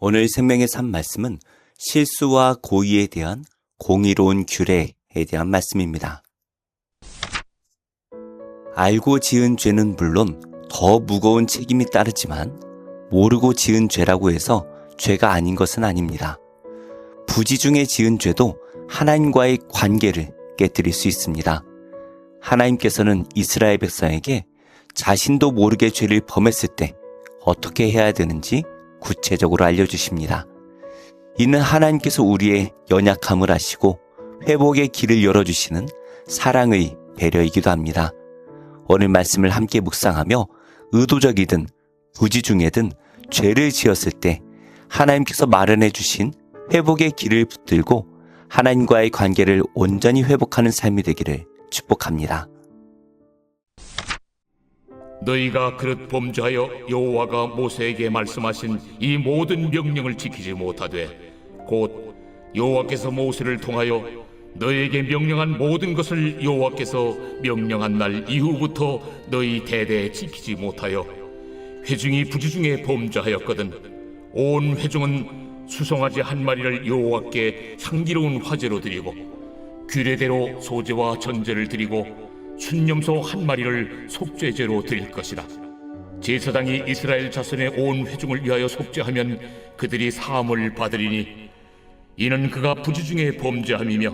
오늘 생명의 삶 말씀은 실수와 고의에 대한 공의로운 규례에 대한 말씀입니다. 알고 지은 죄는 물론 더 무거운 책임이 따르지만 모르고 지은 죄라고 해서 죄가 아닌 것은 아닙니다. 부지 중에 지은 죄도 하나님과의 관계를 깨뜨릴 수 있습니다. 하나님께서는 이스라엘 백성에게 자신도 모르게 죄를 범했을 때 어떻게 해야 되는지 구체적으로 알려주십니다. 이는 하나님께서 우리의 연약함을 아시고 회복의 길을 열어주시는 사랑의 배려이기도 합니다. 오늘 말씀을 함께 묵상하며 의도적이든 부지 중에든 죄를 지었을 때 하나님께서 마련해 주신 회복의 길을 붙들고 하나님과의 관계를 온전히 회복하는 삶이 되기를 축복합니다. 너희가 그릇 범죄하여 여호와가 모세에게 말씀하신 이 모든 명령을 지키지 못하되 곧 여호와께서 모세를 통하여 너희에게 명령한 모든 것을 여호와께서 명령한 날 이후부터 너희 대대에 지키지 못하여 회중이 부지 중에 범죄하였거든 온 회중은 수송아지 한 마리를 여호와께 향기로운 화제로 드리고 규례대로 소제와 전제를 드리고 순념소 한 마리를 속죄제로 드릴 것이다. 제사장이 이스라엘 자손의 온 회중을 위하여 속죄하면 그들이 사함을 받으리니 이는 그가 부지 중에 범죄함이며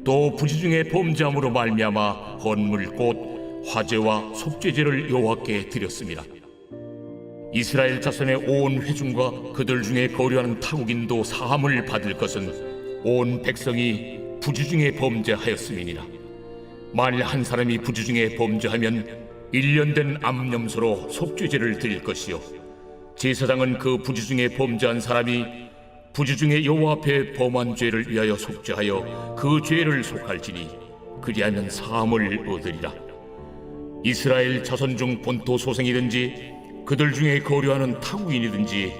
또 부지 중에 범죄함으로 말미암아 헌물 곧 화제와 속죄제를 여호와께 드렸습니다. 이스라엘 자손의 온 회중과 그들 중에 거류하는 타국인도 사함을 받을 것은 온 백성이 부지 중에 범죄하였음이니라. 만일 한 사람이 부지 중에 범죄하면 1년 된 암염소로 속죄제를 드릴 것이요 제사장은 그 부지 중에 범죄한 사람이 부지 중에 여호와 앞에 범한 죄를 위하여 속죄하여 그 죄를 속할지니 그리하면 사함을 얻으리라. 이스라엘 자손 중 본토 소생이든지 그들 중에 거류하는 타국인이든지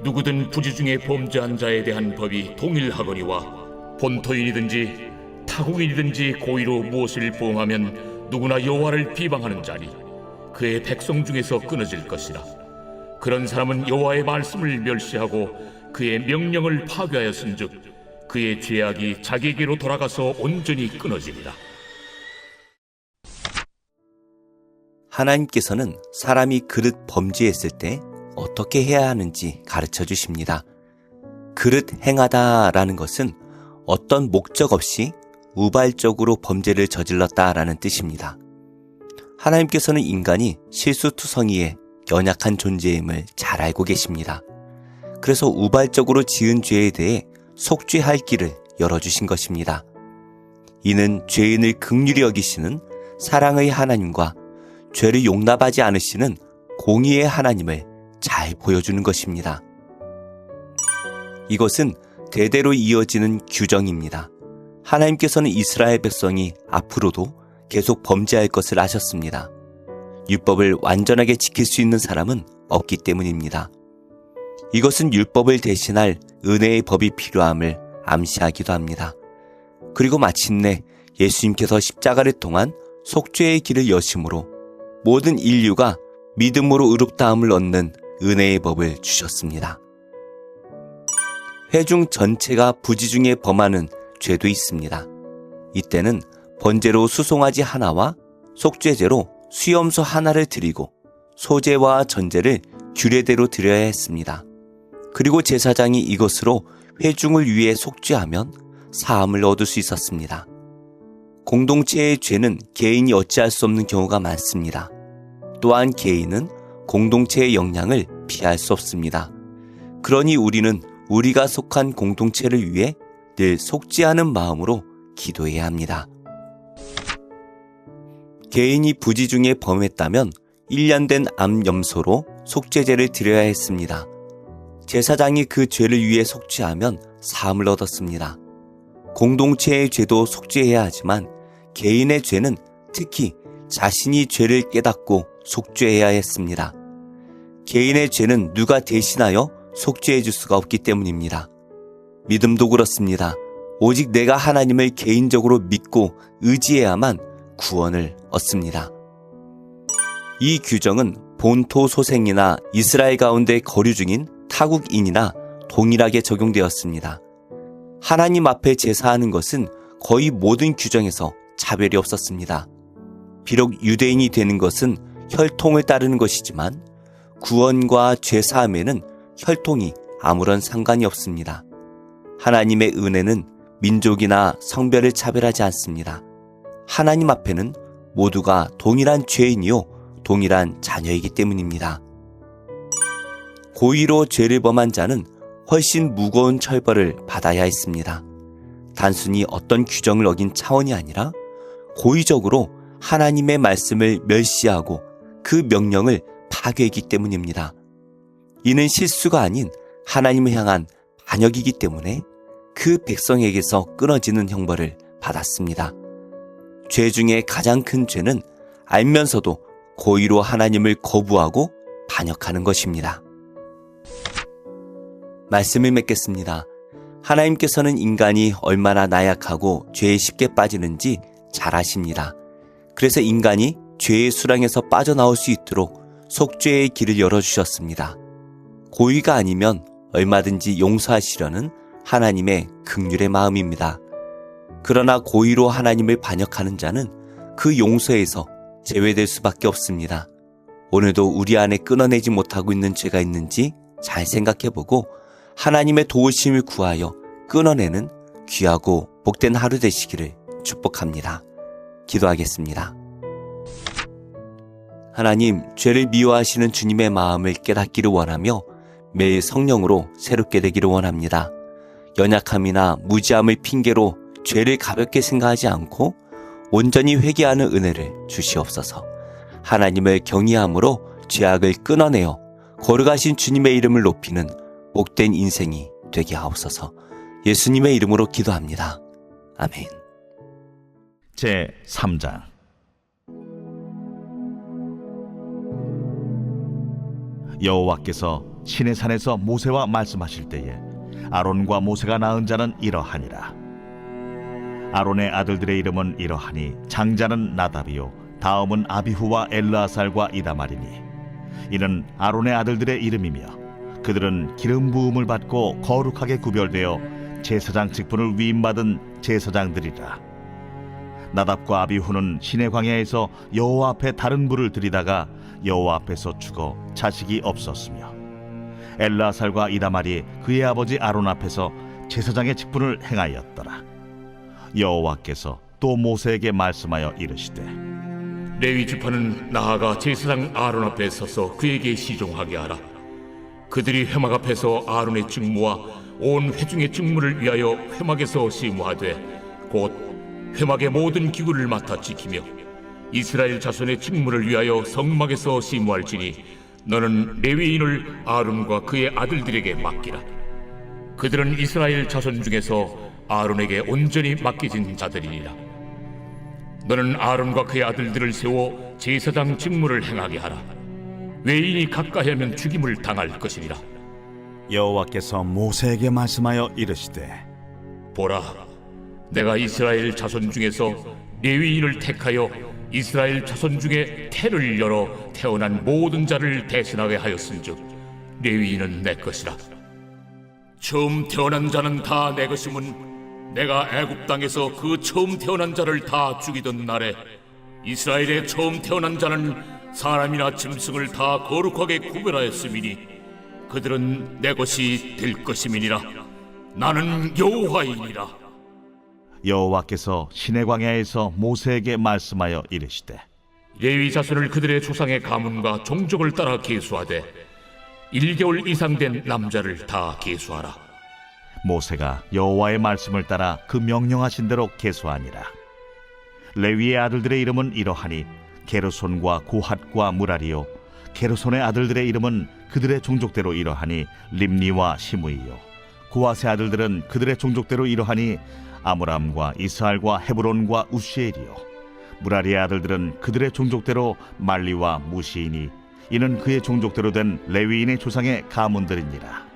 누구든 부지 중에 범죄한 자에 대한 법이 동일하거니와 본토인이든지 타국인이든지 고의로 무엇을 범하면 누구나 여호와를 비방하는 자니 그의 백성 중에서 끊어질 것이라. 그런 사람은 여호와의 말씀을 멸시하고 그의 명령을 파괴하였은즉 그의 죄악이 자기에게로 돌아가서 온전히 끊어지리라. 하나님께서는 사람이 그릇 범죄했을 때 어떻게 해야 하는지 가르쳐 주십니다. 그릇 행하다라는 것은 어떤 목적 없이 우발적으로 범죄를 저질렀다라는 뜻입니다. 하나님께서는 인간이 실수투성이에 연약한 존재임을 잘 알고 계십니다. 그래서 우발적으로 지은 죄에 대해 속죄할 길을 열어주신 것입니다. 이는 죄인을 긍휼히 여기시는 사랑의 하나님과 죄를 용납하지 않으시는 공의의 하나님을 잘 보여주는 것입니다. 이것은 대대로 이어지는 규정입니다. 하나님께서는 이스라엘 백성이 앞으로도 계속 범죄할 것을 아셨습니다. 율법을 완전하게 지킬 수 있는 사람은 없기 때문입니다. 이것은 율법을 대신할 은혜의 법이 필요함을 암시하기도 합니다. 그리고 마침내 예수님께서 십자가를 통한 속죄의 길을 여심으로 모든 인류가 믿음으로 의롭다함을 얻는 은혜의 법을 주셨습니다. 회중 전체가 부지 중에 범하는 죄도 있습니다. 이때는 번제로 수송아지 하나와 속죄제로 수염소 하나를 드리고 소제와 전제를 규례대로 드려야 했습니다. 그리고 제사장이 이것으로 회중을 위해 속죄하면 사함을 얻을 수 있었습니다. 공동체의 죄는 개인이 어찌할 수 없는 경우가 많습니다. 또한 개인은 공동체의 영향을 피할 수 없습니다. 그러니 우리는 우리가 속한 공동체를 위해 늘 속죄하는 마음으로 기도해야 합니다. 개인이 부지 중에 범했다면 1년 된 암염소로 속죄제를 드려야 했습니다. 제사장이 그 죄를 위해 속죄하면 사함을 얻었습니다. 공동체의 죄도 속죄해야 하지만 개인의 죄는 특히 자신이 죄를 깨닫고 속죄해야 했습니다. 개인의 죄는 누가 대신하여 속죄해 줄 수가 없기 때문입니다. 믿음도 그렇습니다. 오직 내가 하나님을 개인적으로 믿고 의지해야만 구원을 얻습니다. 이 규정은 본토 소생이나 이스라엘 가운데 거류 중인 타국인이나 동일하게 적용되었습니다. 하나님 앞에 제사하는 것은 거의 모든 규정에서 차별이 없었습니다. 비록 유대인이 되는 것은 혈통을 따르는 것이지만 구원과 죄사함에는 혈통이 아무런 상관이 없습니다. 하나님의 은혜는 민족이나 성별을 차별하지 않습니다. 하나님 앞에는 모두가 동일한 죄인이요 동일한 자녀이기 때문입니다. 고의로 죄를 범한 자는 훨씬 무거운 처벌을 받아야 했습니다. 단순히 어떤 규정을 어긴 차원이 아니라 고의적으로 하나님의 말씀을 멸시하고 그 명령을 파괴했기 때문입니다. 이는 실수가 아닌 하나님을 향한 반역이기 때문에 그 백성에게서 끊어지는 형벌을 받았습니다. 죄 중에 가장 큰 죄는 알면서도 고의로 하나님을 거부하고 반역하는 것입니다. 말씀을 맺겠습니다. 하나님께서는 인간이 얼마나 나약하고 죄에 쉽게 빠지는지 잘 아십니다. 그래서 인간이 죄의 수렁에서 빠져나올 수 있도록 속죄의 길을 열어주셨습니다. 고의가 아니면 얼마든지 용서하시려는 하나님의 긍휼의 마음입니다. 그러나 고의로 하나님을 반역하는 자는 그 용서에서 제외될 수밖에 없습니다. 오늘도 우리 안에 끊어내지 못하고 있는 죄가 있는지 잘 생각해보고 하나님의 도우심을 구하여 끊어내는 귀하고 복된 하루 되시기를 축복합니다. 기도하겠습니다. 하나님, 죄를 미워하시는 주님의 마음을 깨닫기를 원하며 매일 성령으로 새롭게 되기를 원합니다. 연약함이나 무지함을 핑계로 죄를 가볍게 생각하지 않고 온전히 회개하는 은혜를 주시옵소서. 하나님을 경외함으로 죄악을 끊어내어 거룩하신 주님의 이름을 높이는 복된 인생이 되게 하옵소서. 예수님의 이름으로 기도합니다. 아멘. 제 3장. 여호와께서 시내산에서 모세와 말씀하실 때에 아론과 모세가 낳은 자는 이러하니라. 아론의 아들들의 이름은 이러하니 장자는 나답이요 다음은 아비후와 엘르아살과 이다말이니 이는 아론의 아들들의 이름이며 그들은 기름 부음을 받고 거룩하게 구별되어 제사장 직분을 위임받은 제사장들이라. 나답과 아비후는 시내 광야에서 여호와 앞에 다른 불을 들이다가 여호와 앞에서 죽어 자식이 없었으며 엘르아살과 이다말이 그의 아버지 아론 앞에서 제사장의 직분을 행하였더라. 여호와께서 또 모세에게 말씀하여 이르시되 레위 지파는 나아가 제사장 아론 앞에 서서 그에게 시종하게 하라. 그들이 회막 앞에서 아론의 직무와 온 회중의 직무를 위하여 회막에서 시무하되 곧 회막의 모든 기구를 맡아 지키며 이스라엘 자손의 직무를 위하여 성막에서 시무할지니 너는 레위인을 아론과 그의 아들들에게 맡기라. 그들은 이스라엘 자손 중에서 아론에게 온전히 맡겨진 자들이니라. 너는 아론과 그의 아들들을 세워 제사장 직무를 행하게 하라. 외인이 가까이 하면 죽임을 당할 것이니라. 여호와께서 모세에게 말씀하여 이르시되 보라, 내가 이스라엘 자손 중에서 레위인을 택하여 이스라엘 자손 중에 태를 열어 태어난 모든 자를 대신하게 하였은즉 레위인은 내 것이라. 처음 태어난 자는 다 내 것임은 내가 애굽 땅에서 그 처음 태어난 자를 다 죽이던 날에 이스라엘의 처음 태어난 자는 사람이나 짐승을 다 거룩하게 구별하였음이니 그들은 내 것이 될 것임이니라. 나는 여호와이니라. 여호와께서 시내 광야에서 모세에게 말씀하여 이르시되 레위 자손을 그들의 조상의 가문과 종족을 따라 계수하되 1개월 이상 된 남자를 다 계수하라. 모세가 여호와의 말씀을 따라 그 명령하신 대로 계수하니라. 레위의 아들들의 이름은 이러하니 게르손과 고핫과 무라리요 게르손의 아들들의 이름은 그들의 종족대로 이러하니 림니와 시므이요 고핫의 아들들은 그들의 종족대로 이러하니 아므람과 이스할과 헤브론과 우시엘이요 무라리의 아들들은 그들의 종족대로 말리와 무시이니 이는 그의 종족대로 된 레위인의 조상의 가문들이니라.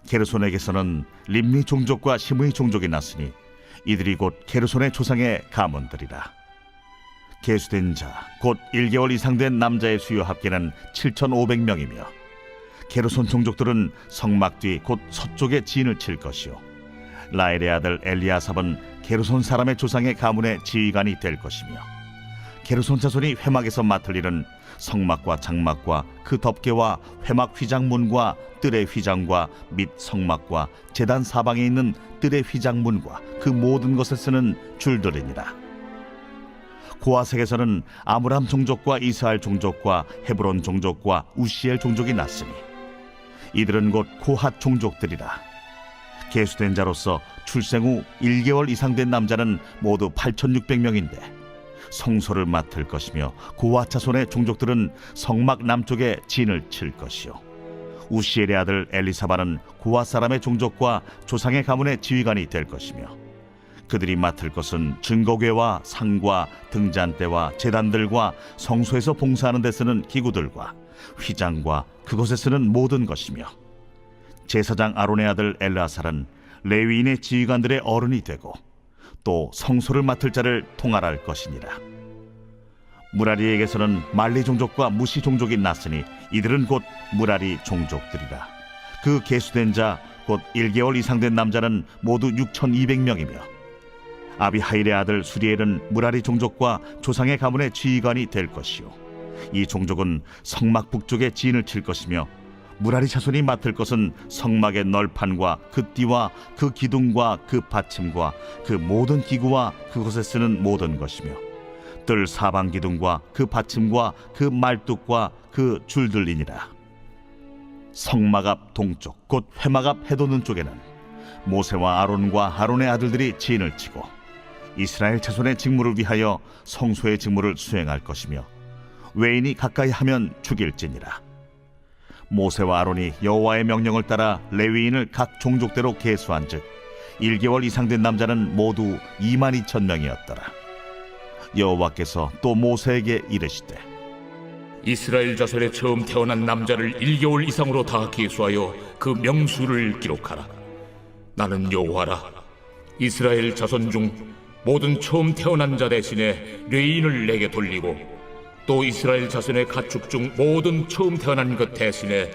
게르손에게서는 림니 종족과 시므이 종족이 났으니 이들이 곧 게르손의 조상의 가문들이라. 계수된 자 곧 1개월 이상 된 남자의 수요 합계는 7,500명이며 게르손 종족들은 성막 뒤 곧 서쪽에 진을 칠 것이요 라엘의 아들 엘리아삽은 게르손 사람의 조상의 가문의 지휘관이 될 것이며 게르손 자손이 회막에서 맡을 일은 성막과 장막과 그 덮개와 회막 휘장문과 뜰의 휘장과 및 성막과 제단 사방에 있는 뜰의 휘장문과 그 모든 것에 쓰는 줄들이니라. 고아색에서는 아므람 종족과 이스라엘 종족과 헤브론 종족과 우시엘 종족이 났으니 이들은 곧 고핫 종족들이라. 계수된 자로서 출생 후 1개월 이상 된 남자는 모두 8,600명인데 성소를 맡을 것이며 고핫 자손의 종족들은 성막 남쪽에 진을 칠 것이요 우시엘의 아들 엘리사바는 고핫 사람의 종족과 조상의 가문의 지휘관이 될 것이며 그들이 맡을 것은 증거궤와 상과 등잔대와 제단들과 성소에서 봉사하는 데 쓰는 기구들과 휘장과 그것에 쓰는 모든 것이며 제사장 아론의 아들 엘르아살은 레위인의 지휘관들의 어른이 되고 또 성소를 맡을 자를 통할할 것이니라. 무라리에게서는 말리 종족과 무시 종족이 났으니 이들은 곧 무라리 종족들이라. 그 계수된 자 곧 1개월 이상 된 남자는 모두 6,200명이며 아비하일의 아들 수리엘은 무라리 종족과 조상의 가문의 지휘관이 될 것이요 이 종족은 성막 북쪽에 진을 칠 것이며 무라리 자손이 맡을 것은 성막의 널판과 그 띠와 그 기둥과 그 받침과 그 모든 기구와 그것에 쓰는 모든 것이며 뜰 사방 기둥과 그 받침과 그 말뚝과 그 줄들이니라. 성막 앞 동쪽 곧 회막 앞 해돋는 쪽에는 모세와 아론과 아론의 아들들이 진을 치고 이스라엘 자손의 직무를 위하여 성소의 직무를 수행할 것이며 외인이 가까이 하면 죽일지니라. 모세와 아론이 여호와의 명령을 따라 레위인을 각 종족대로 계수한즉 1개월 이상 된 남자는 모두 22,000명이었더라. 여호와께서 또 모세에게 이르시되 이스라엘 자손의 처음 태어난 남자를 1개월 이상으로 다 계수하여 그 명수를 기록하라. 나는 여호와라. 이스라엘 자손 중 모든 처음 태어난 자 대신에 레위인을 내게 돌리고 또 이스라엘 자손의 가축 중 모든 처음 태어난 것 대신에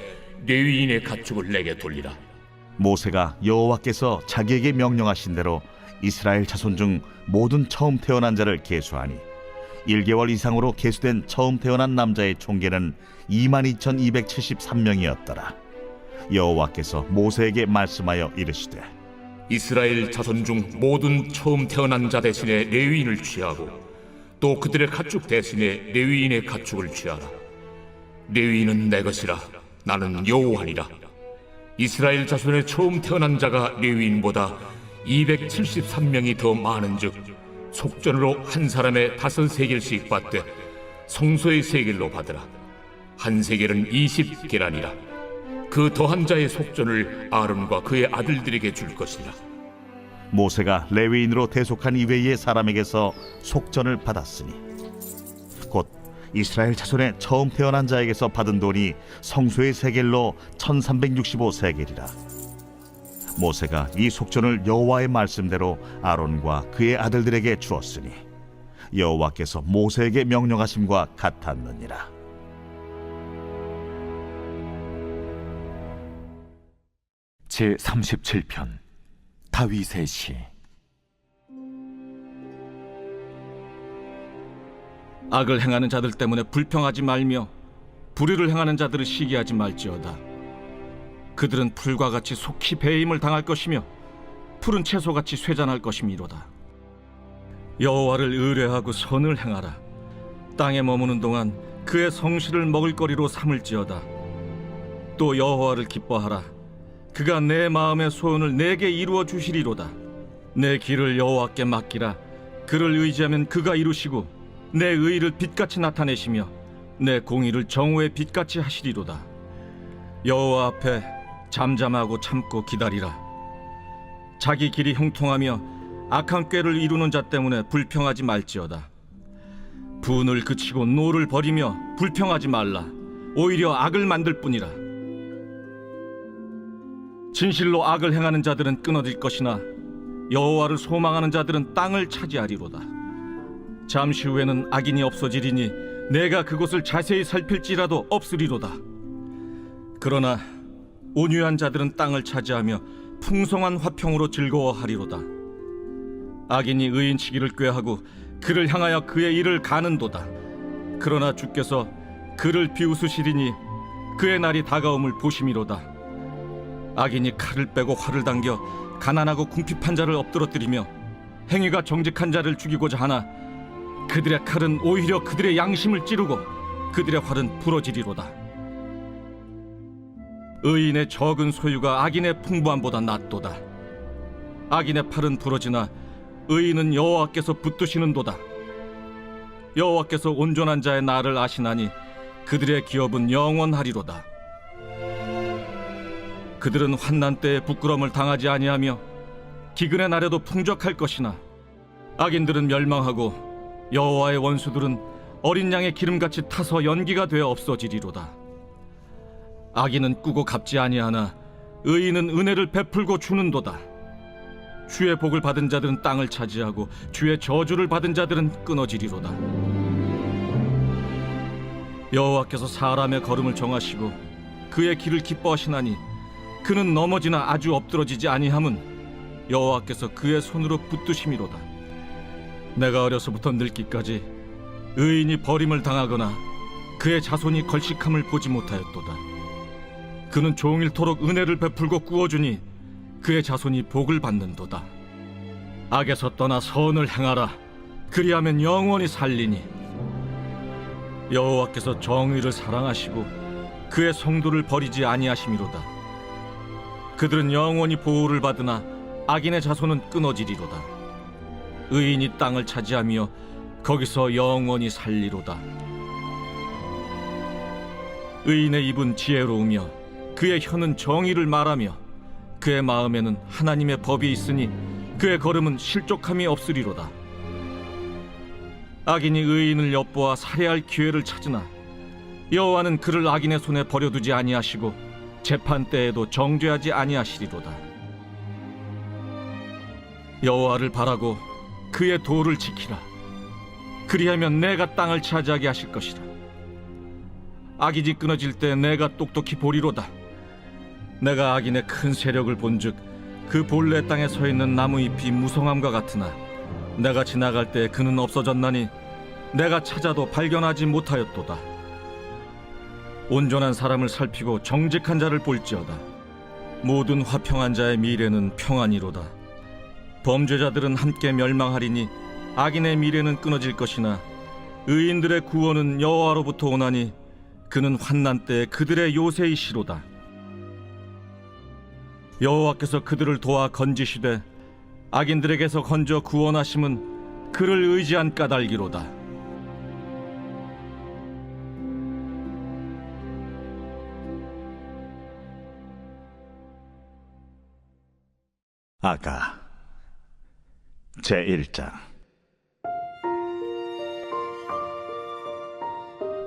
레위인의 가축을 내게 돌리라. 모세가 여호와께서 자기에게 명령하신 대로 이스라엘 자손 중 모든 처음 태어난 자를 계수하니 1개월 이상으로 계수된 처음 태어난 남자의 총계는 22,273명이었더라. 여호와께서 모세에게 말씀하여 이르시되 이스라엘 자손 중 모든 처음 태어난 자 대신에 레위인을 취하고 또 그들의 가축 대신에 레위인의 가축을 취하라. 레위인은 내 것이라. 나는 여호와니라. 이스라엘 자손의 처음 태어난 자가 레위인보다 273명이 더 많은즉 속전으로 한 사람의 5세겔씩 받되 성소의 세겔로 받으라. 한 세겔은 20계란이라. 그 더한 자의 속전을 아론과 그의 아들들에게 줄 것이라. 모세가 레위인으로 대속한 이외의 사람에게서 속전을 받았으니 곧 이스라엘 자손의 처음 태어난 자에게서 받은 돈이 성소의 세겔로 1365세겔이라. 모세가 이 속전을 여호와의 말씀대로 아론과 그의 아들들에게 주었으니 여호와께서 모세에게 명령하심과 같았느니라. 제37편 다윗의 시. 악을 행하는 자들 때문에 불평하지 말며 불의를 행하는 자들을 시기하지 말지어다. 그들은 풀과 같이 속히 배임을 당할 것이며 푸른 채소같이 쇠잔할 것이미로다. 여호와를 의뢰하고 선을 행하라. 땅에 머무는 동안 그의 성실을 먹을거리로 삼을지어다. 또 여호와를 기뻐하라. 그가 내 마음의 소원을 내게 이루어 주시리로다. 내 길을 여호와께 맡기라. 그를 의지하면 그가 이루시고 내 의를 빛같이 나타내시며 내 공의를 정오의 빛같이 하시리로다. 여호와 앞에 잠잠하고 참고 기다리라. 자기 길이 형통하며 악한 꾀를 이루는 자 때문에 불평하지 말지어다. 분을 그치고 노를 버리며 불평하지 말라. 오히려 악을 만들 뿐이라. 진실로 악을 행하는 자들은 끊어질 것이나 여호와를 소망하는 자들은 땅을 차지하리로다. 잠시 후에는 악인이 없어지리니 내가 그곳을 자세히 살필지라도 없으리로다. 그러나 온유한 자들은 땅을 차지하며 풍성한 화평으로 즐거워하리로다. 악인이 의인치기를 꾀하고 그를 향하여 그의 일을 가는도다. 그러나 주께서 그를 비웃으시리니 그의 날이 다가옴을 보심이로다. 악인이 칼을 빼고 활을 당겨 가난하고 궁핍한 자를 엎드러뜨리며 행위가 정직한 자를 죽이고자 하나 그들의 칼은 오히려 그들의 양심을 찌르고 그들의 활은 부러지리로다. 의인의 적은 소유가 악인의 풍부함보다 낫도다. 악인의 팔은 부러지나 의인은 여호와께서 붙드시는도다. 여호와께서 온전한 자의 날을 아시나니 그들의 기업은 영원하리로다. 그들은 환난 때에 부끄러움을 당하지 아니하며 기근의 날에도 풍족할 것이나 악인들은 멸망하고 여호와의 원수들은 어린 양의 기름같이 타서 연기가 되어 없어지리로다. 악인은 꾸고 갚지 아니하나 의인은 은혜를 베풀고 주는도다. 주의 복을 받은 자들은 땅을 차지하고 주의 저주를 받은 자들은 끊어지리로다. 여호와께서 사람의 걸음을 정하시고 그의 길을 기뻐하시나니 그는 넘어지나 아주 엎드러지지 아니함은 여호와께서 그의 손으로 붙드심이로다. 내가 어려서부터 늙기까지 의인이 버림을 당하거나 그의 자손이 걸식함을 보지 못하였도다. 그는 종일토록 은혜를 베풀고 꾸어주니 그의 자손이 복을 받는도다. 악에서 떠나 선을 행하라. 그리하면 영원히 살리니 여호와께서 정의를 사랑하시고 그의 성도를 버리지 아니하심이로다. 그들은 영원히 보호를 받으나 악인의 자손은 끊어지리로다. 의인이 땅을 차지하며 거기서 영원히 살리로다. 의인의 입은 지혜로우며 그의 혀는 정의를 말하며 그의 마음에는 하나님의 법이 있으니 그의 걸음은 실족함이 없으리로다. 악인이 의인을 엿보아 살해할 기회를 찾으나 여호와는 그를 악인의 손에 버려두지 아니하시고 재판 때에도 정죄하지 아니하시리로다. 여호와를 바라고 그의 도를 지키라. 그리하면 내가 땅을 차지하게 하실 것이라. 악인이 끊어질 때 내가 똑똑히 보리로다. 내가 악인의 큰 세력을 본즉 그 본래 땅에 서 있는 나무잎이 무성함과 같으나 내가 지나갈 때 그는 없어졌나니 내가 찾아도 발견하지 못하였도다. 온전한 사람을 살피고 정직한 자를 볼지어다. 모든 화평한 자의 미래는 평안이로다. 범죄자들은 함께 멸망하리니 악인의 미래는 끊어질 것이나 의인들의 구원은 여호와로부터 오나니 그는 환난 때에 그들의 요새이시로다. 여호와께서 그들을 도와 건지시되 악인들에게서 건져 구원하심은 그를 의지한 까닭이로다. 아가 제1장.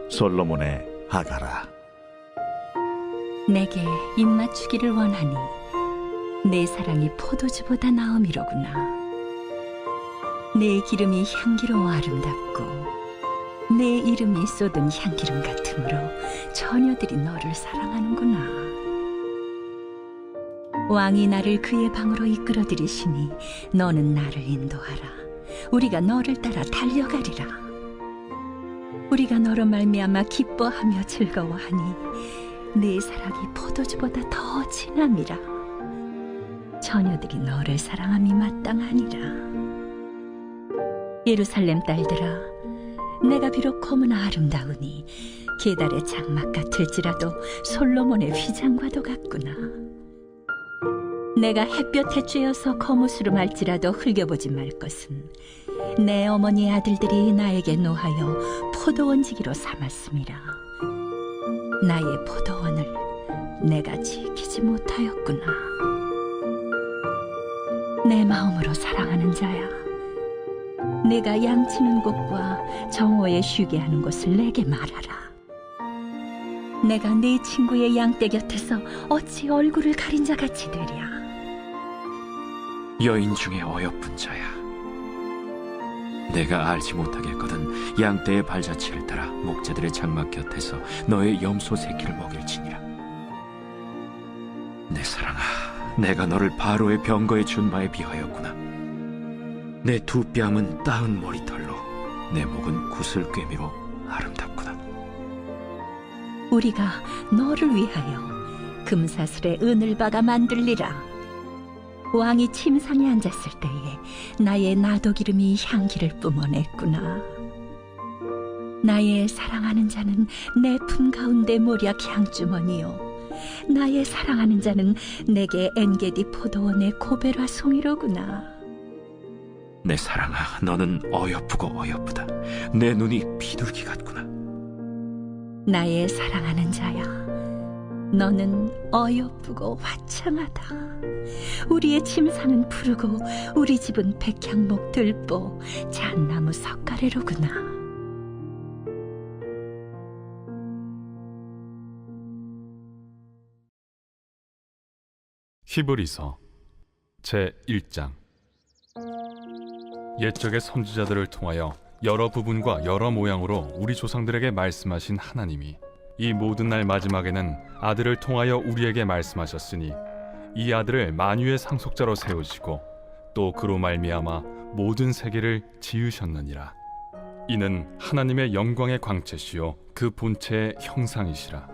솔로몬의 아가라. 내게 입맞추기를 원하니 내 사랑이 포도주보다 나음이로구나. 내 기름이 향기로워 아름답고 내 이름이 쏟은 향기름 같으므로 처녀들이 너를 사랑하는구나. 왕이 나를 그의 방으로 이끌어들이시니 너는 나를 인도하라. 우리가 너를 따라 달려가리라. 우리가 너로 말미암아 기뻐하며 즐거워하니 내 사랑이 포도주보다 더 진함이라. 처녀들이 너를 사랑함이 마땅하니라. 예루살렘 딸들아, 내가 비록 검으나 아름다우니 게달의 장막 같을지라도 솔로몬의 휘장과도 같구나. 내가 햇볕에 쬐어서 거무스름할지라도 흘겨보지 말 것은 내 어머니의 아들들이 나에게 노하여 포도원지기로 삼았음이라. 나의 포도원을 내가 지키지 못하였구나. 내 마음으로 사랑하는 자야, 내가 양치는 곳과 정오에 쉬게 하는 곳을 내게 말하라. 내가 네 친구의 양떼 곁에서 어찌 얼굴을 가린 자 같이 되랴. 여인 중에 어여쁜 자야. 내가 알지 못하겠거든 양떼의 발자취를 따라 목자들의 장막 곁에서 너의 염소 새끼를 먹일지니라. 내 사랑아, 내가 너를 바로의 병거의 준마에 비하였구나. 내 두 뺨은 따은 머리털로, 내 목은 구슬꿰미로 아름답구나. 우리가 너를 위하여 금사슬에 은을 박아 만들리라. 왕이 침상에 앉았을 때에 나의 나도기름이 향기를 뿜어냈구나. 나의 사랑하는 자는 내 품 가운데 모략 향주머니요, 나의 사랑하는 자는 내게 엔게디 포도원의 고베라 송이로구나. 내 사랑아, 너는 어여쁘고 어여쁘다. 내 눈이 비둘기 같구나. 나의 사랑하는 자야, 너는 어여쁘고 화창하다. 우리의 침상은 푸르고 우리 집은 백향목 들보 잣나무 석가래로구나. 히브리서 제1장. 옛적의 선지자들을 통하여 여러 부분과 여러 모양으로 우리 조상들에게 말씀하신 하나님이 이 모든 날 마지막에는 아들을 통하여 우리에게 말씀하셨으니, 이 아들을 만유의 상속자로 세우시고 또 그로 말미암아 모든 세계를 지으셨느니라. 이는 하나님의 영광의 광채시요 그 본체의 형상이시라.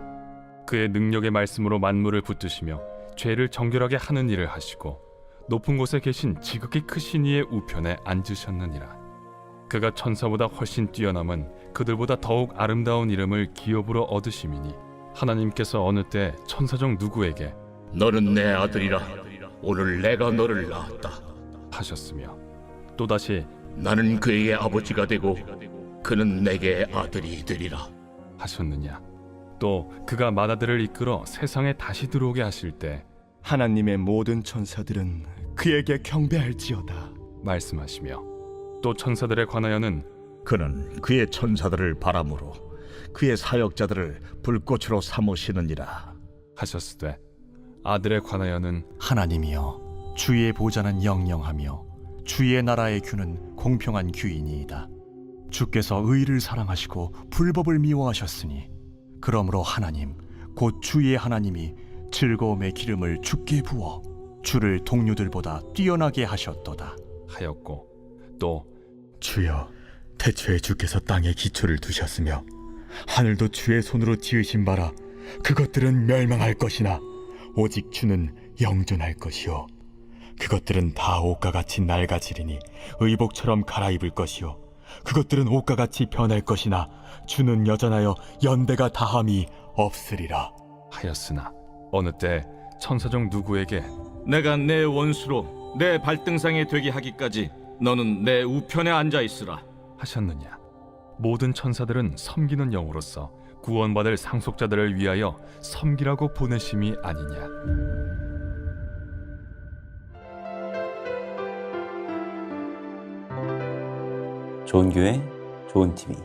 그의 능력의 말씀으로 만물을 붙드시며 죄를 정결하게 하는 일을 하시고 높은 곳에 계신 지극히 크신 이의 우편에 앉으셨느니라. 그가 천사보다 훨씬 뛰어남은 그들보다 더욱 아름다운 이름을 기업으로 얻으심이니, 하나님께서 어느 때 천사 중 누구에게 너는 내 아들이라. 오늘 내가 너를 낳았다 하셨으며, 또다시 나는 그에게 아버지가 되고 그는 내게 아들이 되리라 하셨느냐. 또 그가 맏아들을 이끌어 세상에 다시 들어오게 하실 때 하나님의 모든 천사들은 그에게 경배할지어다. 말씀하시며, 또 천사들에 관하여는 그는 그의 천사들을 바람으로 그의 사역자들을 불꽃으로 삼으시느니라 하셨으되, 아들에 관하여는 하나님이여, 주의 보좌는 영영하며 주의 나라의 규는 공평한 규이니이다. 주께서 의를 사랑하시고 불법을 미워하셨으니, 그러므로 하나님 곧 주의 하나님이 즐거움의 기름을 주께 부어 주를 동료들보다 뛰어나게 하셨도다 하였고, 또 주여, 태초에 주께서 땅에 기초를 두셨으며 하늘도 주의 손으로 지으신 바라. 그것들은 멸망할 것이나 오직 주는 영존할 것이요, 그것들은 다 옷과 같이 낡아지리니 의복처럼 갈아입을 것이요, 그것들은 옷과 같이 변할 것이나 주는 여전하여 연대가 다함이 없으리라 하였으나, 어느 때 천사 중 누구에게 내가 내 원수로 내 발등상에 되게 하기까지 너는 내 우편에 앉아 있으라 하셨느냐. 모든 천사들은 섬기는 영으로서 구원받을 상속자들을 위하여 섬기라고 보내심이 아니냐. 좋은 교회, 좋은 TV.